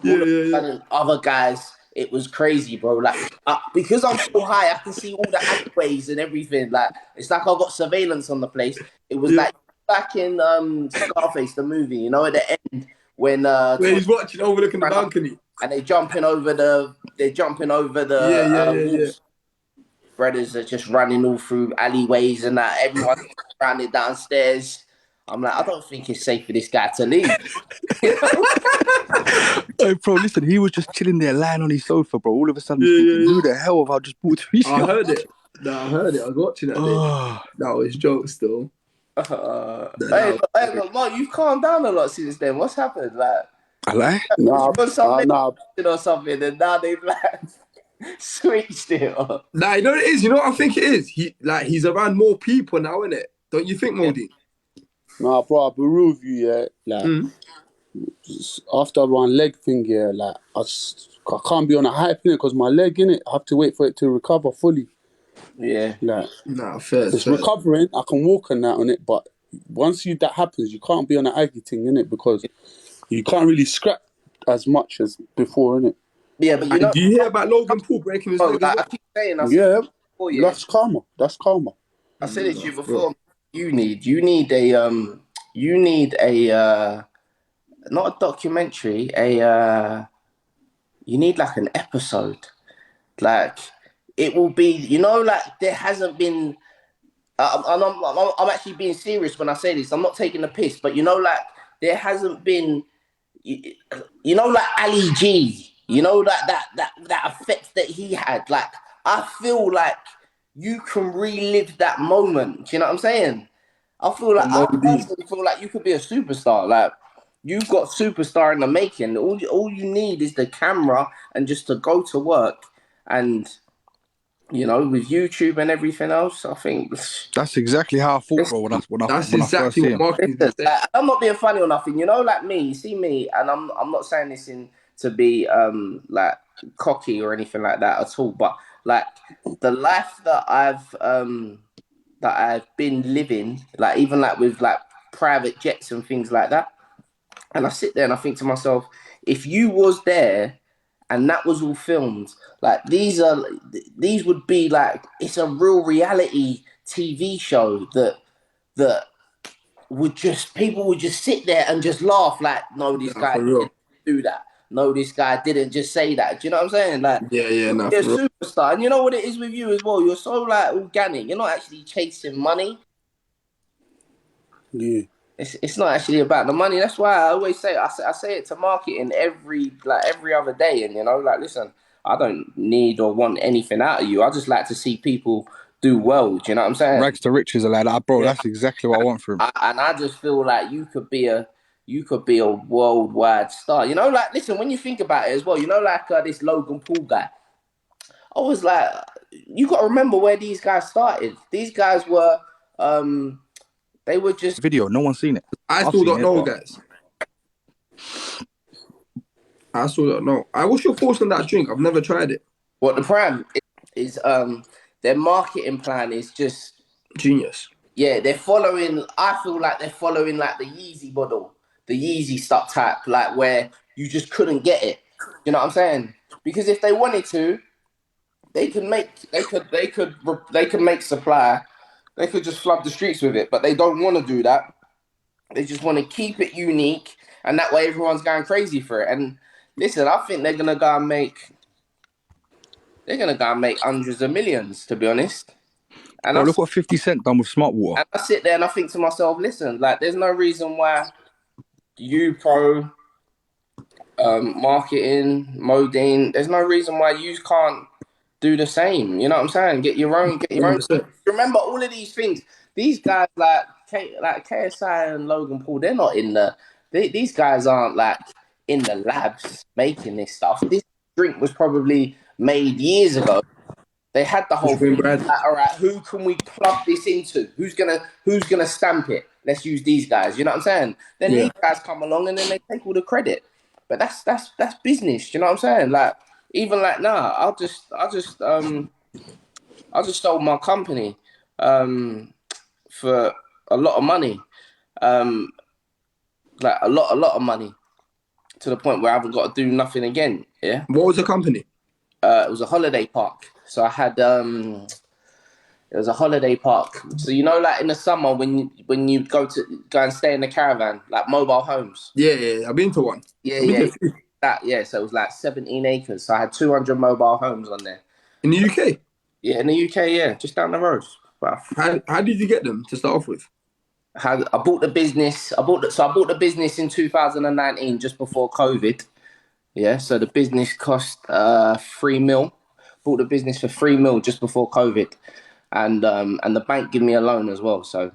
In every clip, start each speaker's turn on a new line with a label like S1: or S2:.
S1: All
S2: Yeah,
S1: of
S2: yeah,
S1: a
S2: yeah.
S1: sudden, other guys, it was crazy, bro. Like, because I'm so high, I can see all the alleyways and everything. Like, it's like I got surveillance on the place. It was
S2: Yeah.
S1: like back in Scarface, the movie, at the end when
S2: Where
S1: Tony
S2: he's watching overlooking the
S1: ran up
S2: balcony.
S1: and they're jumping over
S2: Yeah,
S1: the
S2: yeah, yeah, yeah.
S1: walls. Brothers are just running all through alleyways and that. Everyone's around it downstairs. I'm like, I don't think it's safe for this guy to leave. You know?
S3: Hey, bro, listen, he was just chilling there, lying on his sofa, bro. All of a sudden,
S2: Yeah,
S3: thinking,
S2: yeah,
S3: who
S2: yeah.
S3: the hell have I just brought to his
S2: I
S3: yard?
S2: heard it. No, I heard it. I was watching that day.
S3: Oh,
S2: That was jokes though.
S1: Hey,
S2: That
S1: but Mark, you've calmed down a lot since then. What's happened? Like,
S3: I lie?
S1: was you
S4: Nah,
S1: on some
S4: nah.
S1: medication or something, and now they've like switched it?
S2: Nah, you know what it is? You know what I think it is? He's around more people now, innit? Don't you think,
S1: Yeah,
S2: Modi?
S4: Nah, bro, I'll be real with you, yeah. Like,
S2: Mm.
S4: after one leg thing, yeah, like, I can't be on a hype in it because my leg, in it, I have to wait for it to recover fully.
S1: yeah,
S4: Like,
S2: Nah, fair,
S4: it's
S2: fair.
S4: recovering, I can walk and that on it, but once that happens, you can't be on an aggy thing, in it, because you can't really scrap as much as before, in it.
S1: yeah. But
S2: And do you hear about Logan Paul breaking his leg as
S1: like I
S2: well?
S1: keep saying, I said it
S4: Yeah,
S1: before, yeah.
S4: that's karma. That's karma.
S1: I said it to
S2: Nah,
S1: you
S2: bro.
S1: before. You need a not a documentary, you need like an episode. Like it will be, like there hasn't been. I'm actually being serious when I say this. I'm not taking the piss, but like there hasn't been, like Ali G. Like that effect that he had. Like I feel like you can relive that moment. Do you know what I'm saying?
S2: On
S1: I
S2: Modi.
S1: personally feel like you could be a superstar. Like you've got superstar in the making. All you need is the camera and just to go to work. And with YouTube and everything else, I think
S3: that's exactly how I thought,
S1: listen,
S3: bro,
S2: That's
S3: when I first
S2: exactly
S3: see
S2: what
S3: him.
S2: marketing's been saying.
S1: I'm not being funny or nothing. Like me, you see me, and I'm not saying this in to be like cocky or anything like that at all. But like the life that I've been living, like even like with like private jets and things like that. And I sit there and I think to myself, if you was there and that was all filmed, like these would be like it's a real reality TV show that would just people would just sit there and just laugh like, no, this
S2: Nah,
S1: guy
S2: for
S1: didn't
S2: real.
S1: do that. No, this guy didn't just say that. Do you know what I'm saying? Like
S2: Yeah, yeah, nah,
S1: you're a
S2: for real.
S1: superstar, and you know what it is with you as well. You're so like organic. You're not actually chasing money.
S4: Yeah.
S1: It's not actually about the money. That's why I always say it to marketing every other day. And like listen, I don't need or want anything out of you. I just like to see people do well. Do you know what I'm saying?
S3: Rags to riches are like that, bro.
S1: Yeah.
S3: That's exactly what I want for him.
S1: I just feel like you could be a worldwide star. Like listen, when you think about it as well, like this Logan Paul guy. I was like, you got to remember where these guys started. These guys were they were just
S3: Video, no one's seen it.
S2: I
S3: I've
S2: still
S3: seen
S2: don't
S3: it,
S2: know,
S3: but
S2: guys. I still don't know. What's your thoughts on that drink? I've never tried it.
S1: what the prime is. Their marketing plan is just
S2: Genius.
S1: yeah. They're following. I feel like they're following like the Yeezy model, the Yeezy stuff type, like where you just couldn't get it. You know what I'm saying? Because if they wanted to, they could make supply. They could just flood the streets with it, but they don't want to do that. They just want to keep it unique, and that way everyone's going crazy for it. And listen, I think they're gonna go and make hundreds of millions, to be honest. And
S3: bro,
S1: I
S3: look what 50 Cent done with Smart Water.
S1: and I sit there and I think to myself, listen, like there's no reason why you pro marketing, modeen, there's no reason why you can't do the same. You know what I'm saying? Get your own.
S2: 100%.
S1: Remember all of these things. These guys like KSI and Logan Paul, they're not in these guys aren't like in the labs making this stuff. This drink was probably made years ago. They had the whole
S2: Just bring
S1: thing.
S2: bread.
S1: Like, all right, who can we plug this into? Who's gonna stamp it? Let's use these guys. You know what I'm saying? Then
S2: Yeah.
S1: these guys come along and then they take all the credit. But that's business. You know what I'm saying? Like even like now, I just sold my company for a lot of money, um, like a lot of money. to the point where I haven't got to do nothing again. Yeah.
S2: What was the company?
S1: It was a holiday park. So I had it was a holiday park. So you know, like in the summer when you go and stay in the caravan, like mobile homes.
S2: Yeah. I've been to one.
S1: Yeah,
S2: I've been
S1: yeah,
S2: to a
S1: yeah.
S2: few.
S1: That yeah. So it was like 17 acres. So I had 200 mobile homes on there.
S2: In the UK.
S1: Yeah, in the UK, yeah, just down the road. But
S2: How did you get them to start off with?
S1: I bought the business. I bought the business in 2019, just before COVID. Yeah, so the business cost 3 mil. Bought the business for 3 mil just before COVID, and the bank gave me a loan as well. So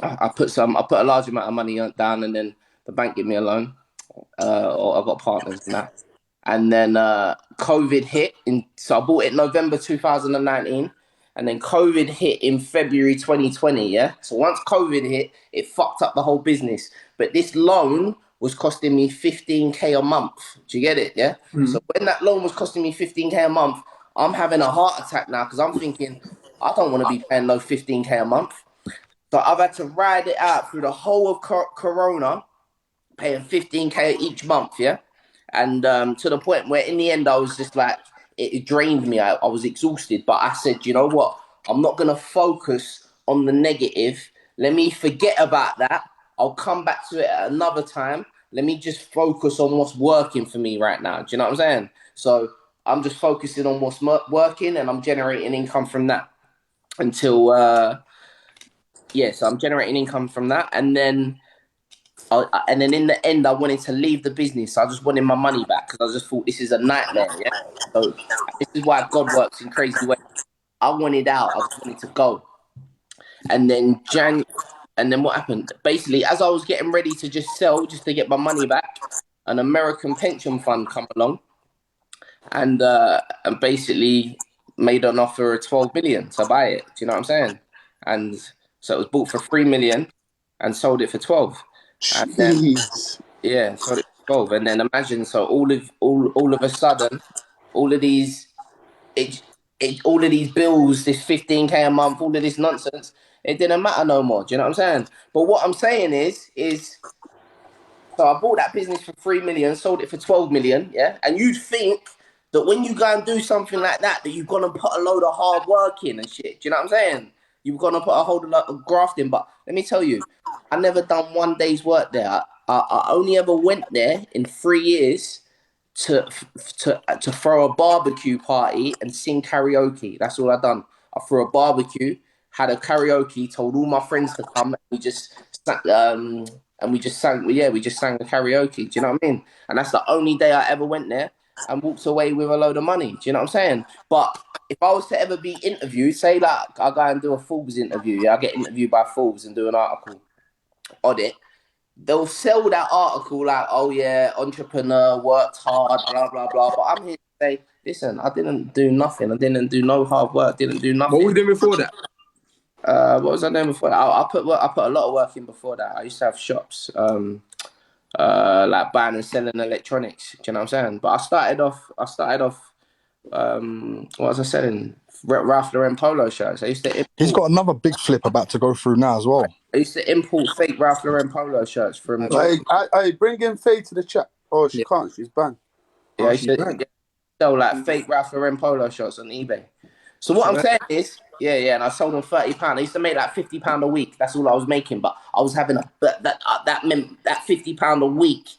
S1: I put a large amount of money down, and then the bank gave me a loan. Or I got partners in that. And then COVID hit so I bought it November 2019, and then COVID hit in February 2020. Yeah, so once COVID hit, it fucked up the whole business. But this loan was costing me 15K a month. Do you get it? Yeah. So when that loan was costing me 15K a month, I'm having a heart attack now because I'm thinking I don't want to be paying no 15K a month. So I've had to ride it out through the whole of Corona, paying 15K each month, yeah? And to the point where in the end I was just like, it drained me. I was exhausted, but I said, you know what? I'm not going to focus on the negative. Let me forget about that. I'll come back to it at another time. Let me just focus on what's working for me right now. Do you know what I'm saying? So I'm just focusing on what's working, and I'm generating income from that until, so I'm generating income from that. And then in the end, I wanted to leave the business. I just wanted my money back because I just thought this is a nightmare. Yeah. So this is why God works in crazy ways. I wanted out. I just wanted to go. And then and then what happened? Basically, as I was getting ready to just sell, just to get my money back, an American pension fund come along and basically made an offer of 12 million to buy it. Do you know what I'm saying? And so it was bought for 3 million and sold it for 12. And then
S4: Jeez.
S1: yeah, so it's 12. And then imagine, so all of a sudden, all of these it, all of these bills, this 15K a month, all of this nonsense, it didn't matter no more. Do you know what I'm saying? But what I'm saying is so I bought that business for 3 million, sold it for 12 million, yeah. And you'd think that when you go and do something like that you're gonna put a load of hard work in and shit. Do you know what I'm saying? You're gonna put a whole lot of graft in. But let me tell you, I never done one day's work there. I only ever went there in 3 years to to throw a barbecue party and sing karaoke. That's all I done. I threw a barbecue, had a karaoke, told all my friends to come, and we just sang. Yeah, we just sang the karaoke. Do you know what I mean? And that's the only day I ever went there and walked away with a load of money. Do you know what I'm saying? But if I was to ever be interviewed, say like I go and do a Forbes interview, yeah, I get interviewed by Forbes and do an article on it, they'll sell that article like, oh yeah, entrepreneur, worked hard, blah, blah, blah. But I'm here to say, listen, I didn't do nothing. I didn't do no hard work, didn't do
S2: What were
S1: nothing.
S2: you doing before that?
S1: What was I doing before that? I put a lot of work in before that. I used to have shops, like buying and selling electronics. Do you know what I'm saying? But I started off, what was I selling? Ralph Lauren polo shirts.
S3: He's got another big flip about to go through now as well.
S1: I used to import fake Ralph Lauren polo shirts from China.
S4: I bring in Faye to the chat. Oh, she
S1: Yeah,
S4: can't. She's banned.
S1: yeah,
S2: Oh,
S1: I used
S2: she's
S1: to,
S2: banned.
S1: sell like fake Ralph Lauren polo shirts on eBay. So what
S2: She's
S1: I'm
S2: banned.
S1: saying is, yeah, and I sold them £30. I used to make like £50 a week. That's all I was making, but I was having that meant that £50 a week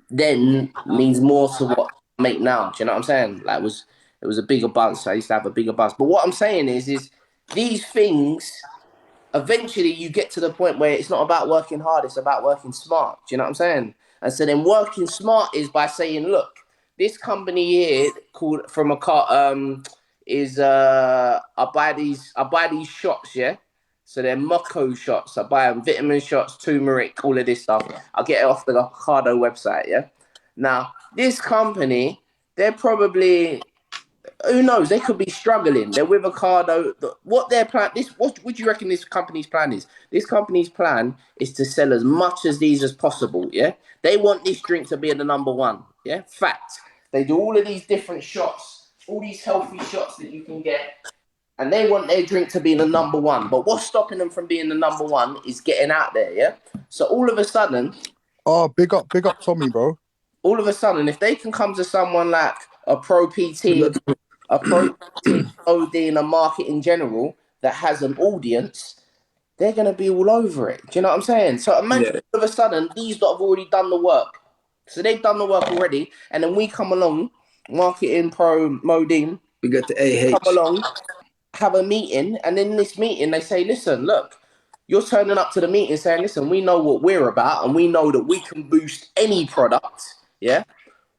S1: then means more to what I make now. Do you know what I'm saying? Like it was a bigger buzz. I used to have a bigger buzz. But what I'm saying is these things eventually you get to the point where it's not about working hard, it's about working smart. Do you know what I'm saying? And so then working smart is by saying, look, this company here called from a car is I buy these shots, yeah. So they're Mocco shots. I buy them vitamin shots, turmeric, all of this stuff. I get it off the Ocado website, yeah. Now this company, they're probably who knows? They could be struggling. They're with Ocado. What their plan? What would you reckon this company's plan is? This company's plan is to sell as much as these as possible. Yeah, they want this drink to be the number one. Yeah, fact. They do all of these different shots, all these healthy shots that you can get, and they want their drink to be the number one. But what's stopping them from being the number one is getting out there. Yeah. So all of a sudden,
S3: Oh, big up Tommy, bro.
S1: all of a sudden, if they can come to someone like a Pro PT, a Pro PT, modeen, a market in general that has an audience, they're going to be all over it. Do you know what I'm saying? So imagine
S2: Yeah.
S1: all of a sudden, these lot have already done the work. So they've done the work already. And then we come along, marketing, pro, modeen,
S2: We get to
S1: come
S2: AH.
S1: along, have a meeting. And in this meeting, they say, listen, look, you're turning up to the meeting saying, listen, we know what we're about and we know that we can boost any product. Yeah.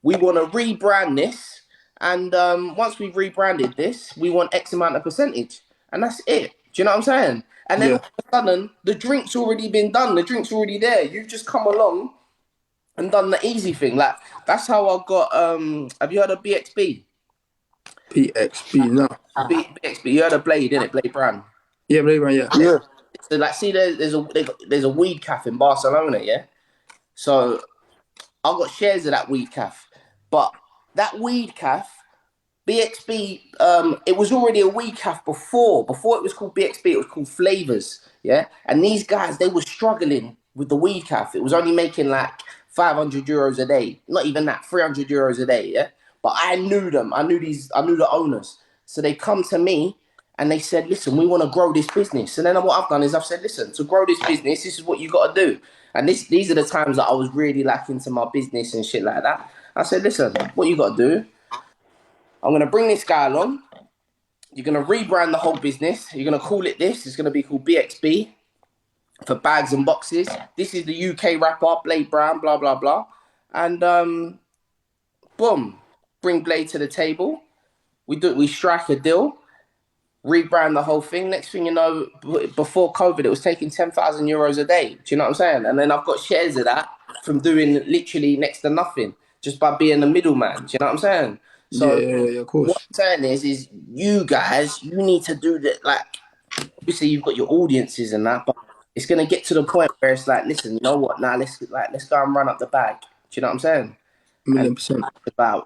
S1: We want to rebrand this. And once we've rebranded this, we want X amount of percentage. And that's it. Do you know what I'm saying? And then all
S2: Yeah.
S1: of a sudden, the drink's already been done. The drink's already there. You've just come along and done the easy thing. Like, that's how I got, have you heard of BXB?
S2: PXB, no.
S1: BXB, you heard of Blade, innit? Blade Brand.
S2: Yeah, right, yeah.
S3: Yeah.
S1: So, like, see, there's a weed cafe in Barcelona, yeah? So, I got shares of that weed cafe. But that weed cafe, BXB, it was already a weed calf before. Before it was called BXB, it was called Flavors. Yeah. And these guys, they were struggling with the weed calf. It was only making like 500 euros a day. Not even that, 300 euros a day. Yeah. But I knew them. I knew the owners. So they come to me and they said, listen, we want to grow this business. And then what I've done is I've said, listen, to grow this business, this is what you got to do. And these are the times that I was really like into my business and shit like that. I said, listen, what you got to do, I'm going to bring this guy along. You're going to rebrand the whole business. You're going to call it this. It's going to be called BXB for bags and boxes. This is the UK rapper, Blade Brown, blah, blah, blah. And boom, bring Blade to the table. We strike a deal, rebrand the whole thing. Next thing you know, before COVID, it was taking 10,000 euros a day. Do you know what I'm saying? And then I've got shares of that from doing literally next to nothing, just by being the middleman. Do you know what I'm saying?
S2: Yeah,
S1: So
S2: of
S1: what
S2: course.
S1: I'm saying is you guys, you need to do that. Like, obviously you've got your audiences and that, but it's gonna get to the point where it's like, listen, you know what? Now let's go and run up the bag. Do you know what I'm saying? And
S2: Million percent.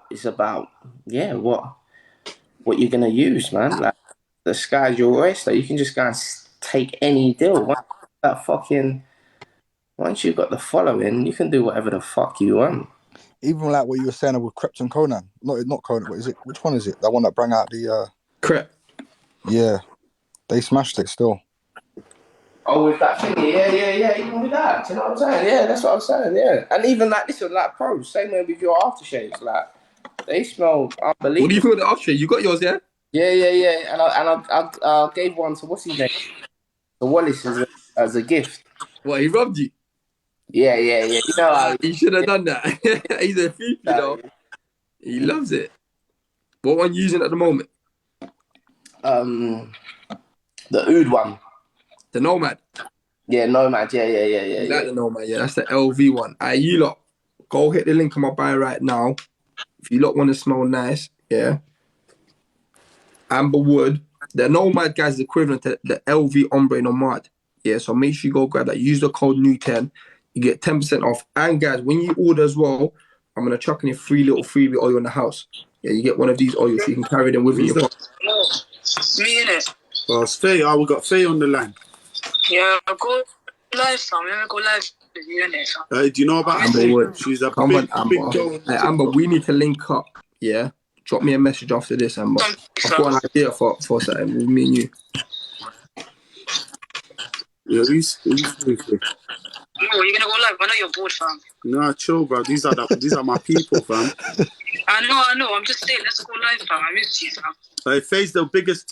S1: it's about yeah, what you're gonna use, man. Like the sky's your oyster. You can just go and take any deal. Once you've got the following, you can do whatever the fuck you want.
S3: Even like what you were saying with Krypton Conan. Not Conan. What is it? Which one is it? That one that brought out the.
S2: Correct.
S3: Yeah, they smashed it still.
S1: Oh, with that thing, yeah, even with that, do you know what I'm saying? Yeah, that's what I'm saying, yeah. And even like, listen, like pros, same way with your aftershaves, like, they smell
S2: What do you
S1: unbelievable.
S2: feel the after? You got yours, yeah?
S1: Yeah. And I gave one to what's his name? To Wallace as a gift.
S2: What, he robbed you?
S1: Yeah. You know how
S2: He should have done that. He's a thief, you know. He loves it. What one you using at the moment?
S1: the Oud one.
S2: The Nomad.
S1: Yeah, Nomad, yeah.
S2: You like the Nomad, yeah. That's the LV one. You lot, go hit the link in my bio right now. If you lot want to smell nice, yeah. Amber Wood. The Nomad, guys, is equivalent to the LV Ombre Nomad. Yeah, so make sure you go grab that. Use the code NEW10. You get 10% off. And guys, when you order as well, I'm going to chuck in a free little freebie oil in the house. Yeah, you get one of these oils so you can carry them with you.
S5: Me in it. Well, it's Faye. We got Faye on the line. Yeah, go live, fam. Let me go live with you in it. Do you know about
S2: Amber
S5: Faye?
S2: Wood?
S5: She's a
S2: Come
S5: big,
S2: on, Amber.
S5: big girl.
S2: Hey, Amber, we need to link up. Yeah, drop me a message after this, Amber. I've got an idea for something with me and you.
S5: Yeah, who's Faye?
S6: No, you're gonna go live. I know you're bored, fam.
S5: Nah, chill, bro. These are my people, fam.
S6: I know. I'm just saying, let's go live, fam. I miss you, fam.
S5: Faye's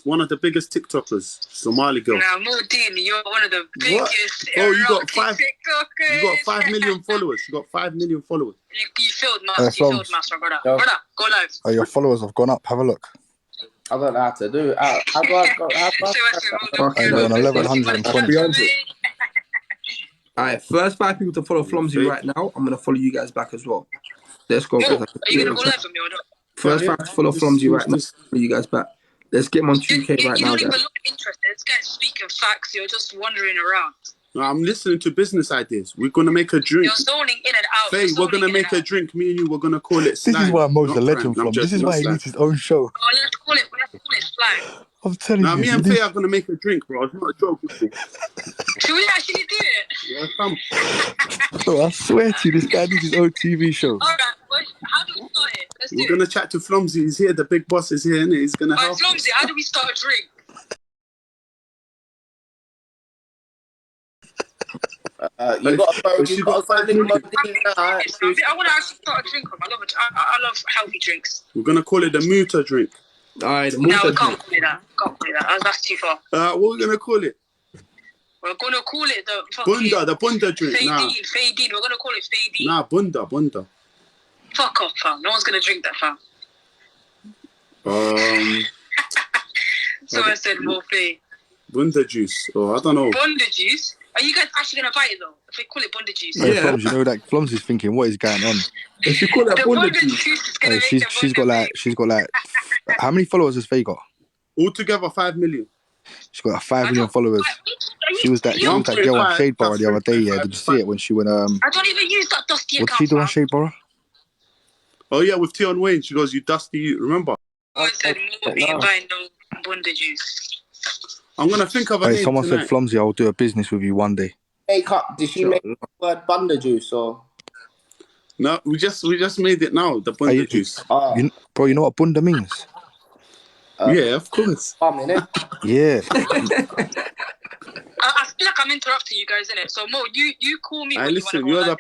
S5: one of the biggest TikTokers, Somali girl.
S6: Nah, modeen, you're one of the biggest.
S5: Oh, you got
S6: TikTokers.
S5: You got 5 million followers. You got 5 million followers.
S6: You failed, master. You failed, master, brother.
S1: No.
S6: Brother, go live.
S3: Oh, your followers have gone up. Have a look.
S1: I don't know how to do it. How do I go?
S3: They're on 1120.
S2: Alright, first 5 people to follow Flomsie right now. I'm gonna follow you guys back as well. Let's go.
S6: Yo, are you gonna go live with me or not?
S2: First 5 to follow Flomsie right now. Follow you guys back. Let's get him on 2K right
S6: you
S2: now,
S6: don't even
S2: guys.
S6: look interested. This guy's speaking facts. You're just wandering around.
S5: No, I'm listening to business ideas. We're gonna make a drink.
S6: You're zoning in and out.
S5: Faye, we're gonna make a drink. Me and you, we're gonna call it slime.
S3: This is why Mo's
S5: not
S3: a legend
S5: crime.
S3: from. This is why he needs his own show.
S6: Oh, let's call it slime.
S3: I'm telling
S5: Now,
S3: you.
S5: me and Faye are gonna make a drink, bro. It's not a joke.
S6: Should we actually do it?
S5: Yeah, come.
S3: Bro, I swear to you, this guy needs his own TV show.
S6: Alright, How do we start it? Let's do
S5: We're gonna chat to Flomsie. He's here. The big boss is here, innit? He's gonna help.
S6: Flomsie, how do we start a drink?
S1: You got to go.
S5: She
S1: You
S5: got
S1: got to
S5: 5
S1: go.
S5: minutes.
S6: I want to actually start a drink. I love healthy drinks.
S5: We're gonna call it the Muta drink.
S2: Alright, the
S6: No,
S2: Muta
S6: we can't
S2: drink.
S6: call it that. Can't call it that. That's too far.
S5: What are we gonna call it?
S6: We're gonna call it the fucking
S5: Bunda, the Bunda drink. Nah,
S6: Fadine. We're gonna call it Fadine.
S5: nah, Bunda.
S6: Fuck off, fam. No one's gonna drink that, fam. So I said more play.
S5: Bunda juice. Oh, I don't know.
S6: Bunda juice. Are you guys actually gonna buy it though? If we call it Bunda juice.
S3: Hey,
S2: Yeah.
S3: Floms, you know that Floms is thinking, what is going on?
S2: If you call that
S6: The
S2: Bunda
S6: Bunda
S2: juice.
S6: juice is gonna
S3: Hey,
S6: make
S3: she's got like how many followers has Faye got?
S5: Altogether 5 million.
S3: She's got like 5 million followers. She was that girl on Shade Bar the other day. Yeah, did you see it when she went?
S6: I don't even use that dusty
S3: What did
S6: account.
S3: she do on
S6: fam.
S3: Shade Bar?
S5: Oh yeah, with Tion Wayne. She goes, "You dusty you." Remember?
S6: I said more being buying no Bunda juice.
S5: I'm gonna think of a
S3: Hey,
S5: name
S3: someone
S5: tonight.
S3: said Flomsy, I'll do a business with you one day.
S1: Did she make the word Bunda juice or?
S5: No, we just made it now. The Bunda
S3: Hey,
S5: juice.
S3: Bro, you know what Bunda means?
S5: Yeah, of course.
S1: Innit?
S3: Yeah.
S6: I feel like I'm interrupting you guys, innit? So Mo, you call me
S5: I
S6: when
S5: listen.
S6: you wanna
S5: You're
S6: go
S5: the
S6: live.